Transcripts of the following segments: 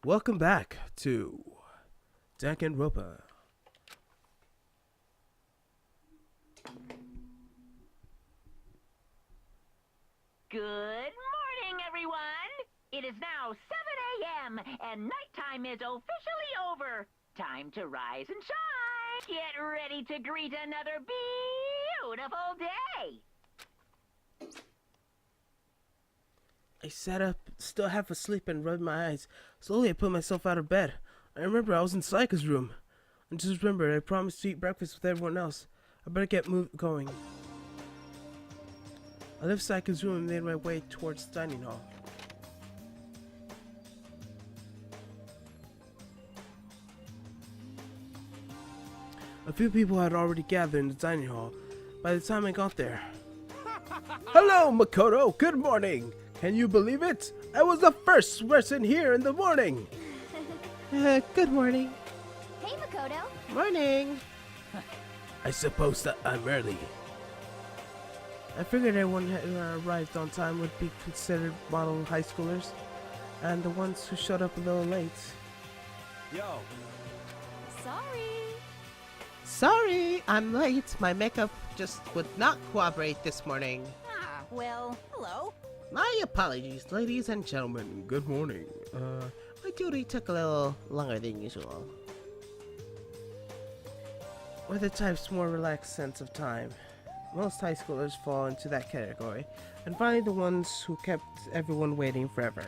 Welcome back to Danganronpa. Good morning, everyone! It is now 7 a.m., and nighttime is officially over. Time to rise and shine! Get ready to greet another beautiful day! I sat up, still half asleep, and rubbed my eyes. Slowly, I put myself out of bed. I remember I was in Saika's room. I just remembered I promised to eat breakfast with everyone else. I better get going. I left Saika's room and made my way towards the dining hall. A few people had already gathered in the dining hall by the time I got there. Hello, Makoto! Good morning! Can you believe it? I was the first person here in the morning! Good morning. Hey, Makoto. Morning! I suppose that I'm early. I figured everyone who arrived on time would be considered model high schoolers, and the ones who showed up a little late. Yo, Sorry. Sorry, I'm late. My makeup just would not cooperate this morning. Ah, well, hello. My apologies, ladies and gentlemen. Good morning. My duty took a little longer than usual. We're the type's more relaxed sense of time. Most high schoolers fall into that category, and finally the ones who kept everyone waiting forever.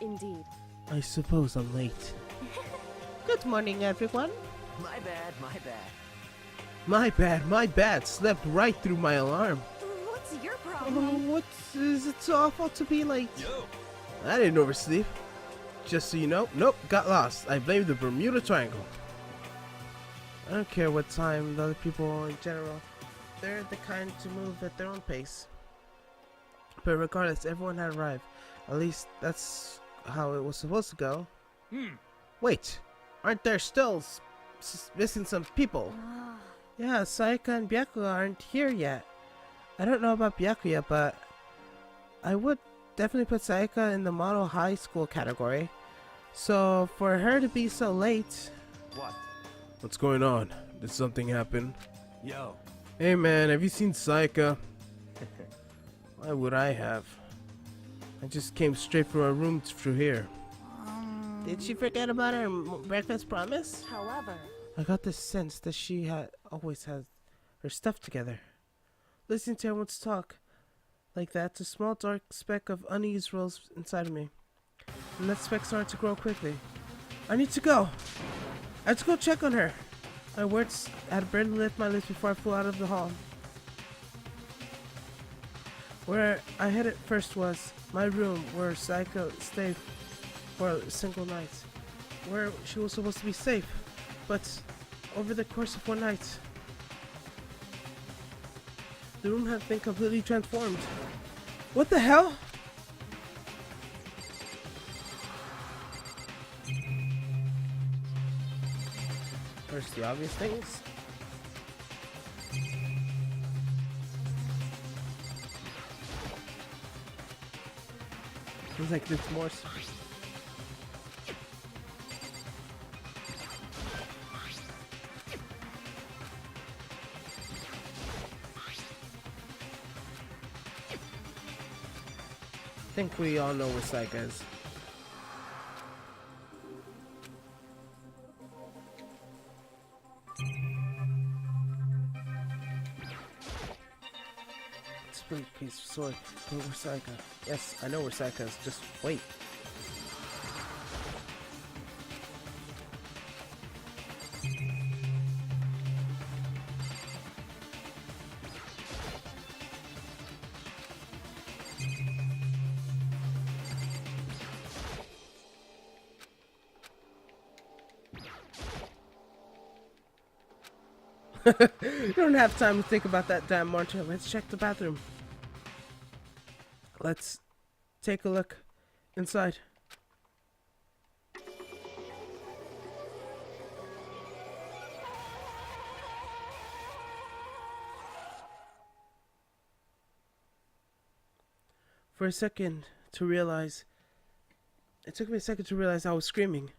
Indeed. I suppose I'm late. Good morning, everyone. my bad, my bad. My bad, slept right through my alarm. What's your Oh, problem? it's awful to be late. Yo, I didn't oversleep. Just so you know, nope, got lost. I blame the Bermuda Triangle. I don't care what time the other people in general. They're the kind to move at their own pace. But regardless, everyone had arrived. At least that's how it was supposed to go. Wait, aren't there still missing some people? Ah, Yeah, Saika and Byakuya aren't here yet. I don't know about Byakuya, but I would definitely put Saika in the model high school category. So for her to be so late... what? What's going on? Did something happen? Yo, Hey man, have you seen Saika? Why would I have? I just came straight from her room through here. Did she forget about her breakfast promise? however, I got the sense that she had always had her stuff together. Listening to everyone's talk like that, a small dark speck of unease rose inside of me. And that speck started to grow quickly. I need to go. I have to go check on her. My words had barely left my lips before I flew out of the hall. Where I headed first was my room, where Saika stayed for a single night, where she was supposed to be safe. But over the course of one night, the room had been completely transformed. What the hell? First, the obvious things. Seems like there's more. I think we all know where Saika is. Split piece of sword. But where's Saika? Yes, I know where Saika is. Just wait. You don't have time to think about that damn monitor. Let's check the bathroom. Let's take a look inside. For a second to realize It took me a second to realize I was screaming.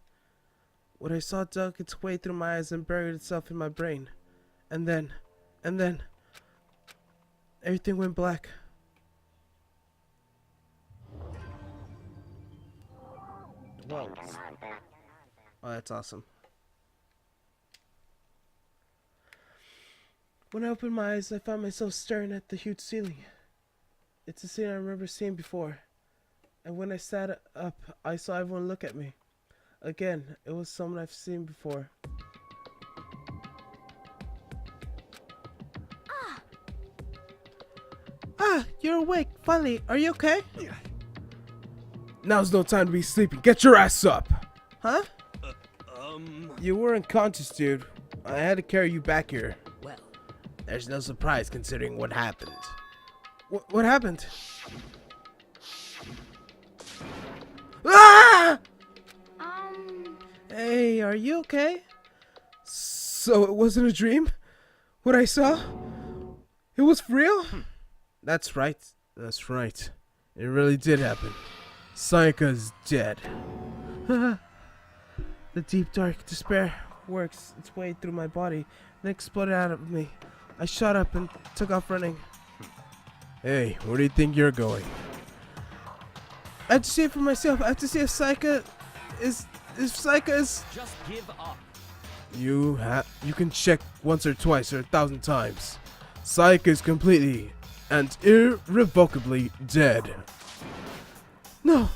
What I saw dug its way through my eyes and buried itself in my brain. And then, everything went black. Whoa. Oh, that's awesome. When I opened my eyes, I found myself staring at the huge ceiling. It's a scene I remember seeing before. And when I sat up, I saw everyone look at me. Again, it was someone I've seen before. Ah, you're awake. Finally, are you okay? Now's no time to be sleeping. Get your ass up. Huh? You were unconscious, dude. I had to carry you back here. Well, There's no surprise considering what happened. What happened? Ah! Hey, are you okay? So it wasn't a dream? What I saw? It was real? That's right. That's right. It really did happen. Sayaka's dead. The deep dark despair works its way through my body and exploded out of me. I shot up and took off running. Hey, where do you think you're going? I have to see it for myself. I have to see if Sayaka is... just give up. You can check once or twice or 1,000 times. Sayaka is completely and irrevocably dead. No,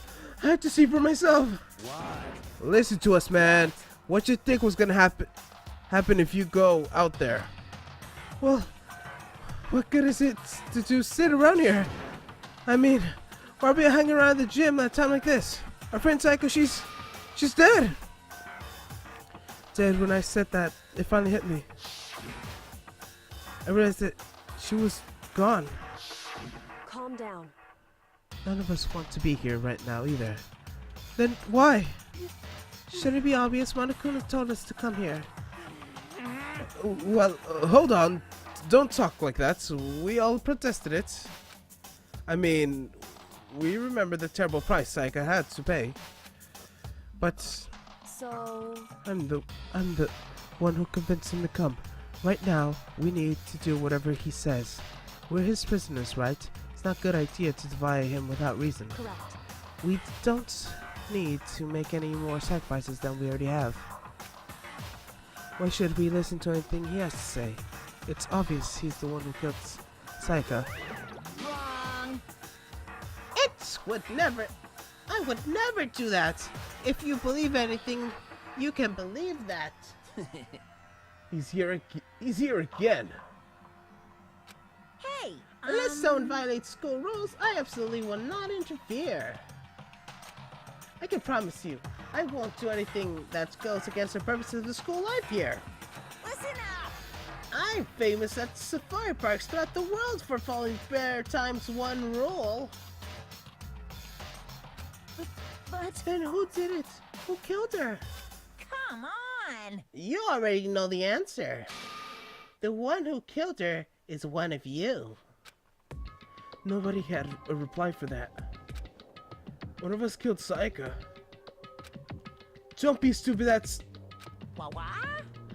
I have to see for myself. Why? Listen to us, man. What you think was gonna happen if you go out there? Well, what good is it to just sit around here? I mean, why are we hanging around the gym at a time like this? Our friend Psycho, she's dead. Dead. When I said that, it finally hit me. I realized that she was gone. Calm down. None of us want to be here right now either. Then why? Should it be obvious? Monokuma told us to come here. Well, hold on. Don't talk like that. We all protested it. I mean, we remember the terrible price Sayaka had to pay. But So... I'm the one who convinced him to come. Right now, we need to do whatever he says. We're his prisoners, right? It's not a good idea to defy him without reason. correct. We don't need to make any more sacrifices than we already have. Why should we listen to anything he has to say? It's obvious he's the one who killed Sayaka. Wrong. I would never do that. If you believe anything, you can believe that. He's here again. Hey! Unless someone violates school rules, I absolutely will not interfere. I can promise you, I won't do anything that goes against the purpose of the school life here. Listen up! I'm famous at safari parks throughout the world for following Bear Times 1 rule. But... Then who did it? Who killed her? Come on! You already know the answer. The one who killed her is one of you. Nobody had a reply for that. One of us killed Sayaka. Don't be stupid, that's... What?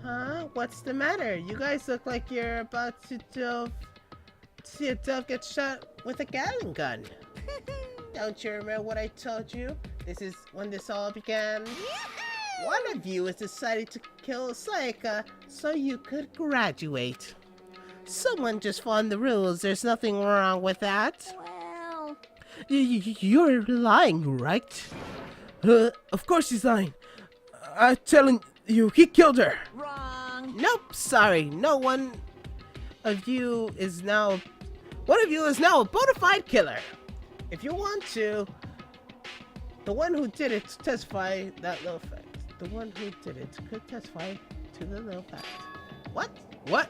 Huh? What's the matter? You guys look like you're about to see a dove get shot with a Gatling gun. Don't you remember what I told you? This is when this all began. One of you has decided to kill Sayaka so you could graduate. Someone just followed the rules. There's nothing wrong with that. Well... You're lying, right? Of course he's lying. I'm telling you, he killed her. Wrong. Nope, sorry. No one of you is now... One of you is now a bona fide killer. If you want to, the one who did it testify that little fact. The one who did it could testify to the little fact. What? What?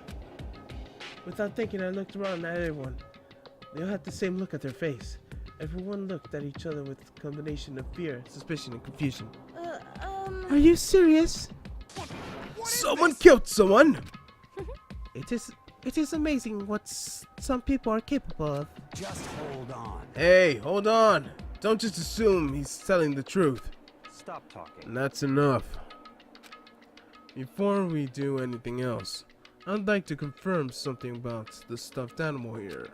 Without thinking, I looked around at everyone. They all had the same look at their face. Everyone looked at each other with a combination of fear, suspicion, and confusion. Are you serious? Someone killed someone! It is amazing what some people are capable of. Just hold on. Hey, hold on. Don't just assume he's telling the truth. Stop talking. That's enough. Before we do anything else, I'd like to confirm something about the stuffed animal here.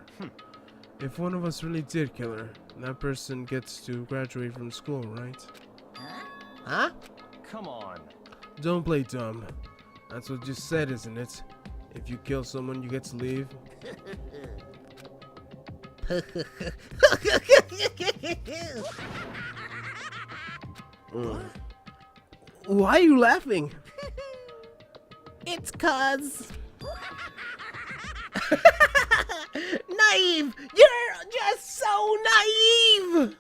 If one of us really did kill her, that person gets to graduate from school, right? Huh? Come on. Don't play dumb. That's what you said, isn't it? If you kill someone, you get to leave. Why are you laughing? It's cause... Naive! You're just so naive!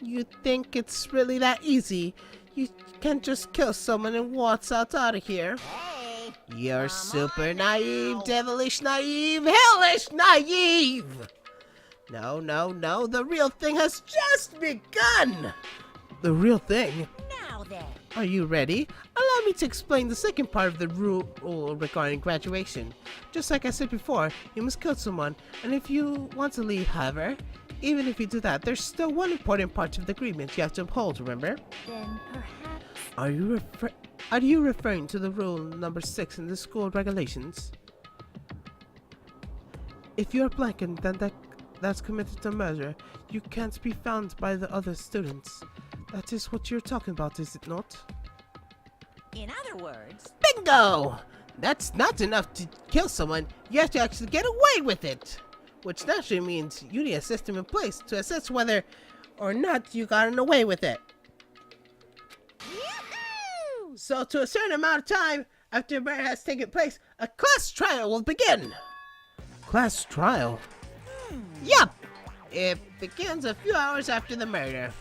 You think it's really that easy? You can just kill someone and waltz out of here. Hey. You're Come super on naive, now. devilish naive, hellish naive! No, the real thing has just begun! The real thing? Now then. Are you ready? Allow me to explain the second part of the rule regarding graduation. Just like I said before, you must kill someone, and if you want to leave, however, even if you do that, there's still one important part of the agreement you have to uphold, remember? Then perhaps... Are you referring to the rule number 6 in the school regulations? If you're black and then that's committed to murder, you can't be found by the other students. That is what you're talking about, is it not? In other words... Bingo! That's not enough to kill someone, you have to actually get away with it! Which naturally means you need a system in place to assess whether or not you gotten away with it. Yahoo! So to a certain amount of time after a murder has taken place, a class trial will begin! Class trial? Yup! It begins a few hours after the murder.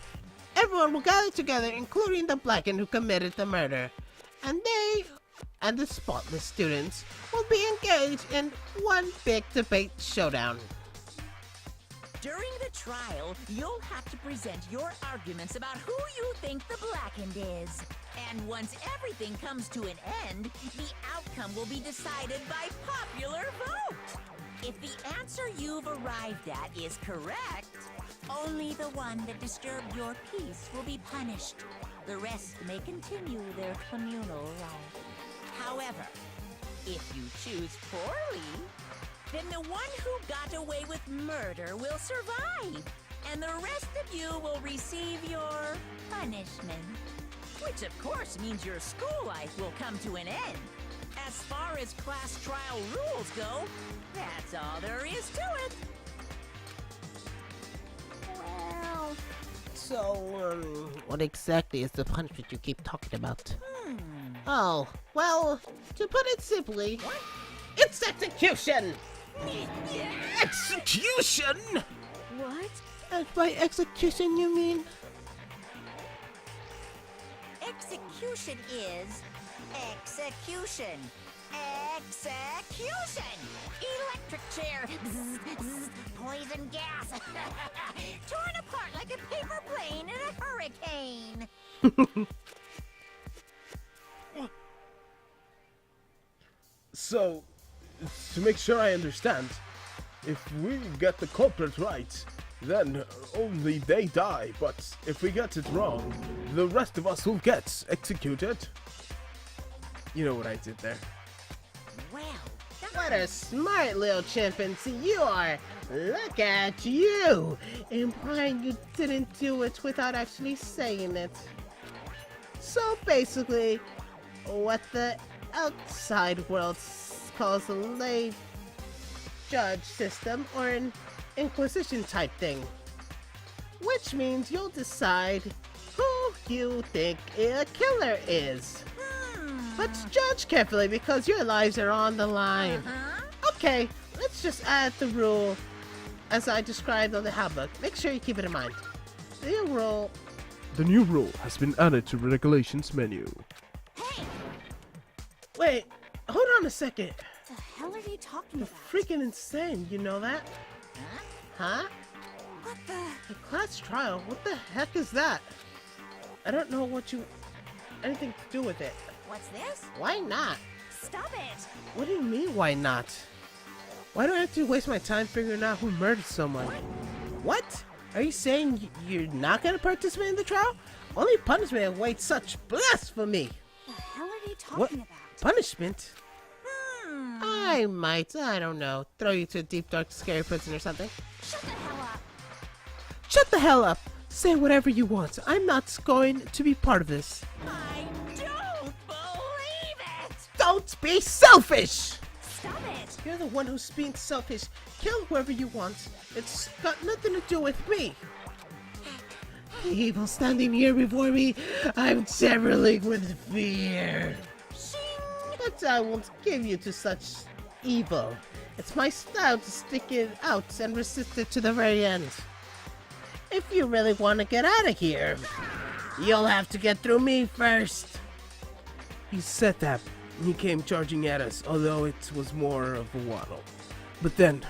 Everyone will gather together, including the blackened who committed the murder. And they, and the spotless students, will be engaged in one big debate showdown. During the trial, you'll have to present your arguments about who you think the blackened is. And once everything comes to an end, the outcome will be decided by popular vote. If the answer you've arrived at is correct, only the one that disturbed your peace will be punished. The rest may continue their communal life. However, if you choose poorly, then the one who got away with murder will survive, and the rest of you will receive your punishment. Which of course means your school life will come to an end. As far as class trial rules go, that's all there is to it. Well, so, what exactly is the punishment you keep talking about? Oh, well, to put it simply, it's execution! Execution? What? And by execution you mean? Execution is execution. Execution! Electric chair. Bzz, bzz, poison gas. Torn apart like a paper plane in a hurricane. So, to make sure I understand, if we get the culprit right, then only they die, but if we get it wrong, the rest of us will get executed. You know what I did there. Well, What a smart little chimpanzee you are! Look at you! Implying you didn't do it without actually saying it. So basically, what the outside world calls a lay judge system or an inquisition type thing. Which means you'll decide who you think a killer is. But judge carefully because your lives are on the line. Okay, let's just add the rule as I described on the Havoc. Make sure you keep it in mind. The The new rule has been added to regulations menu. Hey! Wait, hold on a second. The hell are you talking You're about? freaking insane, you know that? Huh? What the? The class trial? What the heck is that? I don't know anything to do with it. What's this? Why not? Stop it! What do you mean, why not? Why do I have to waste my time figuring out who murdered someone? What? Are you saying you're not gonna participate in the trial? Only punishment awaits such blasphemy. The hell are they What? talking about? Punishment? I might, I don't know, throw you to a deep, dark, scary prison or something. Shut the hell up. Shut the hell up! Say whatever you want. I'm not going to be part of this. I don't believe it! Don't be selfish! Stop it. You're the one who's being selfish. Kill whoever you want. It's got nothing to do with me. The evil standing here before me, I'm trembling with fear. But I won't give you to such evil. It's my style to stick it out and resist it to the very end. If you really want to get out of here, you'll have to get through me first. He said that. He came charging at us, although it was more of a waddle. But then...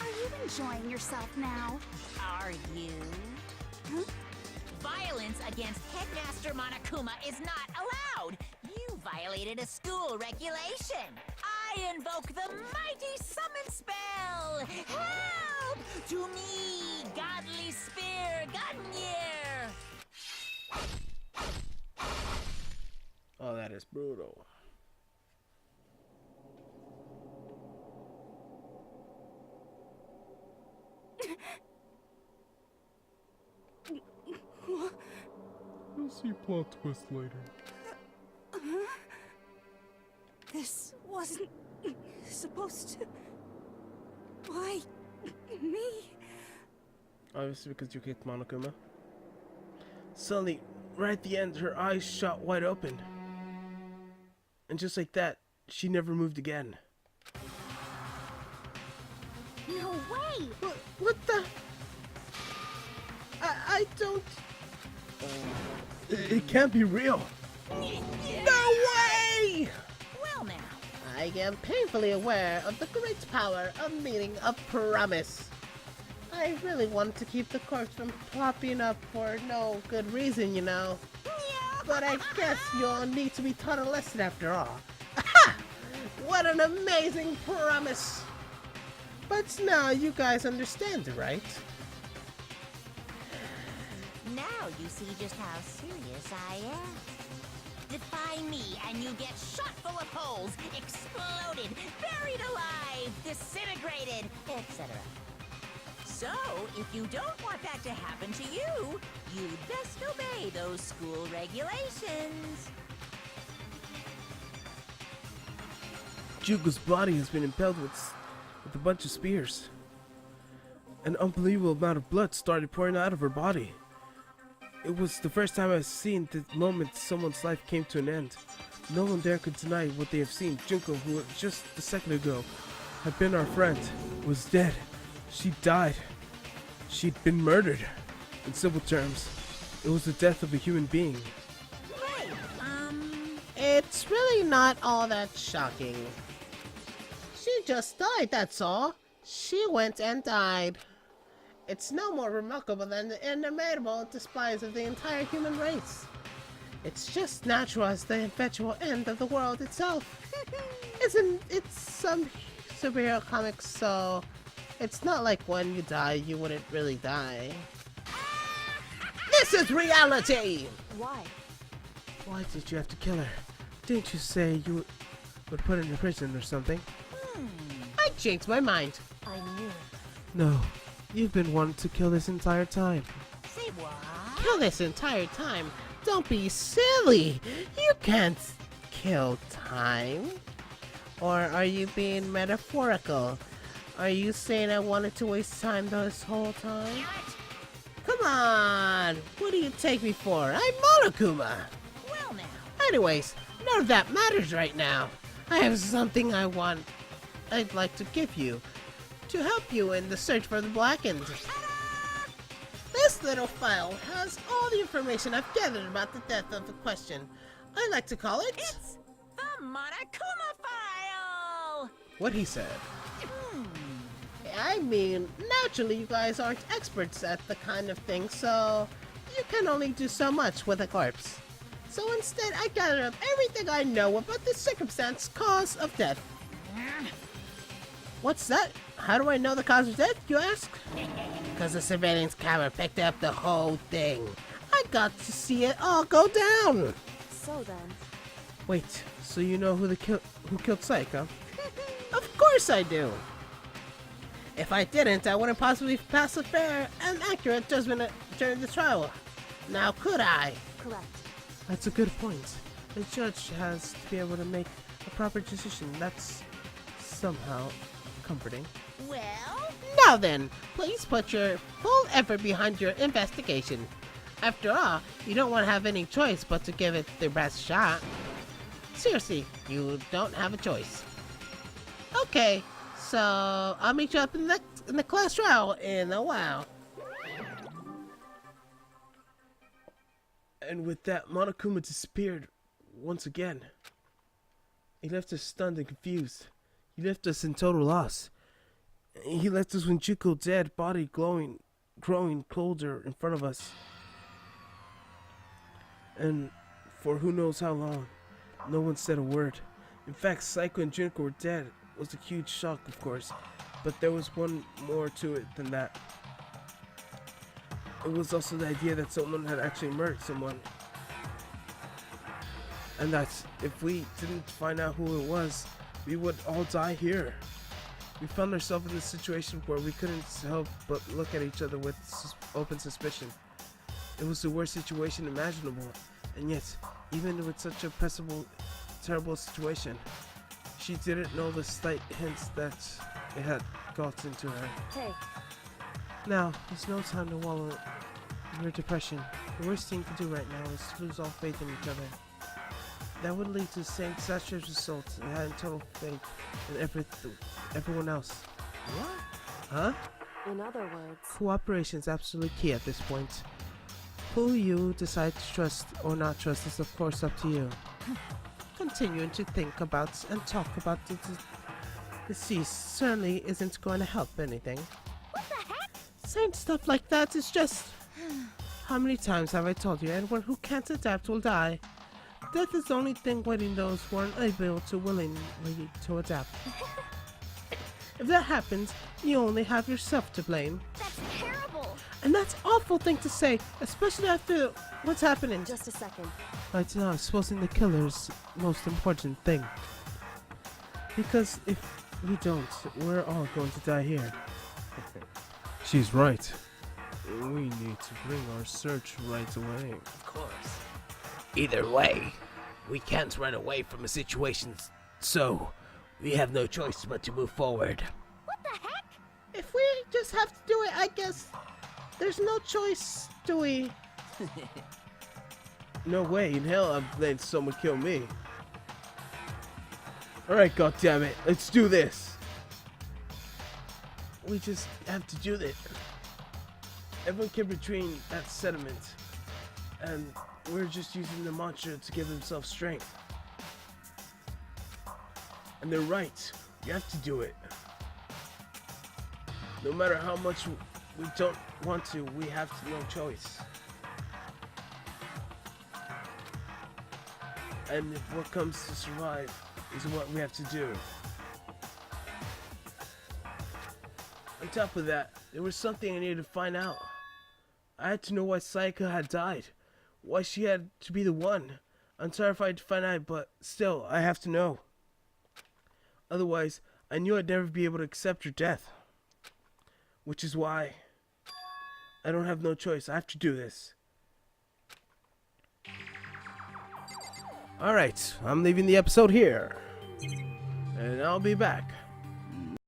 Are you enjoying yourself now? Are you? Violence against Headmaster Monokuma is not allowed. You violated a school regulation. I invoke the mighty summon spell. Help! To me, godly spear, Gunyear. Oh, that is brutal. You'll see plot twist later. This wasn't supposed to. Why me? Obviously because you kicked Monokuma. Suddenly, right at the end, her eyes shot wide open. And just like that, she never moved again. No way! What the? I don't... It can't be real. No way! Well now, I am painfully aware of the great power of meaning a promise. I really want to keep the corpse from plopping up for no good reason, you know. But I guess you'll need to be taught a lesson after all. Aha! What an amazing promise! But now you guys understand, right? now you see just how serious I am. Defy me and you get shot full of holes, exploded, buried alive, disintegrated, etc. So, if you don't want that to happen to you, you'd best obey those school regulations. Jugo's body has been impaled with a bunch of spears. An unbelievable amount of blood started pouring out of her body. It was the first time I've seen the moment someone's life came to an end. No one there could deny what they have seen. Junko, who just a second ago had been our friend, was dead. She died. She'd been murdered. In simple terms, it was the death of a human being. Right, It's really not all that shocking. She just died, that's all. She went and died. It's no more remarkable than the inimitable despise of the entire human race. It's just natural as the eventual end of the world itself. Isn't it some superhero comics, so it's not like when you die, you wouldn't really die. This is reality! Why? Why did you have to kill her? Didn't you say you would put her in prison or something? I changed my mind. I knew it. No, you've been wanting to kill this entire time. say what? Kill this entire time. Don't be silly. You can't kill time. Or are you being metaphorical? Are you saying I wanted to waste time this whole time? Come on. What do you take me for? I'm Monokuma. Well now, Anyways, none of that matters right now. I have something I'd like to give you to help you in the search for the Blackened. This little file has all the information I've gathered about the death of the question. I like to call it... it's the Monokuma file! What he said. I mean, naturally you guys aren't experts at the kind of thing, so you can only do so much with a corpse. So instead, I gathered up everything I know about the circumstance, cause of death. What's that? How do I know the cause of death, you ask? Because the surveillance camera picked up the whole thing. I got to see it all go down. So then. Wait, so you know who killed Psyche, huh? Of course I do. If I didn't, I wouldn't possibly pass a fair and accurate judgment during the trial. Now could I? Correct. That's a good point. The judge has to be able to make a proper decision. That's somehow comforting. Well, Now then, please put your full effort behind your investigation. After all, you don't want to have any choice but to give it the best shot. Seriously, you don't have a choice. Okay, so I'll meet you up in the class trial in a while. And with that, Monokuma disappeared once again. He left us stunned and confused. He left us in total loss. He left us with Juko dead, body growing colder in front of us. And for who knows how long, no one said a word. In fact, Psycho and Junko were dead. It was a huge shock, of course, but there was one more to it than that. It was also the idea that someone had actually murdered someone. And that if we didn't find out who it was, we would all die here. We found ourselves in this situation where we couldn't help but look at each other with open suspicion. It was the worst situation imaginable, and yet, even with such a terrible situation, she didn't know the slight hints that it had got into her. Hey, Now, there's no time to wallow in your depression. The worst thing to do right now is to lose all faith in each other. That would lead to the same disastrous results and having total faith in everyone else. What? Huh? in other words. Cooperation is absolutely key at this point. Who you decide to trust or not trust is of course up to you. Continuing to think about and talk about the deceased certainly isn't going to help anything. What the heck? Saying stuff like that is just... How many times have I told you anyone who can't adapt will die? Death is the only thing waiting those who are unable to willingly to adapt. If that happens, you only have yourself to blame. That's terrible. And that's an awful thing to say, especially after what's happening. Just a second. Right now, exposing the killer's most important thing. Because if we don't, we're all going to die here. She's right. We need to bring our search right away. Of course. Either way, we can't run away from a situation, so we have no choice but to move forward. What the heck? If we just have to do it, I guess there's no choice, do we? No way in hell I'm letting someone kill me. Alright, goddammit, let's do this. We just have to do this. Everyone can between that sediment, and we're just using the mantra to give themselves strength. And they're right, we have to do it. No matter how much we don't want to, we have no choice. And if what comes to survive is what we have to do. On top of that, there was something I needed to find out. I had to know why Sayaka had died. Why she had to be the one. I'm terrified to find out, but still, I have to know. Otherwise, I knew I'd never be able to accept her death. Which is why I don't have no choice. I have to do this. Alright, I'm leaving the episode here. And I'll be back.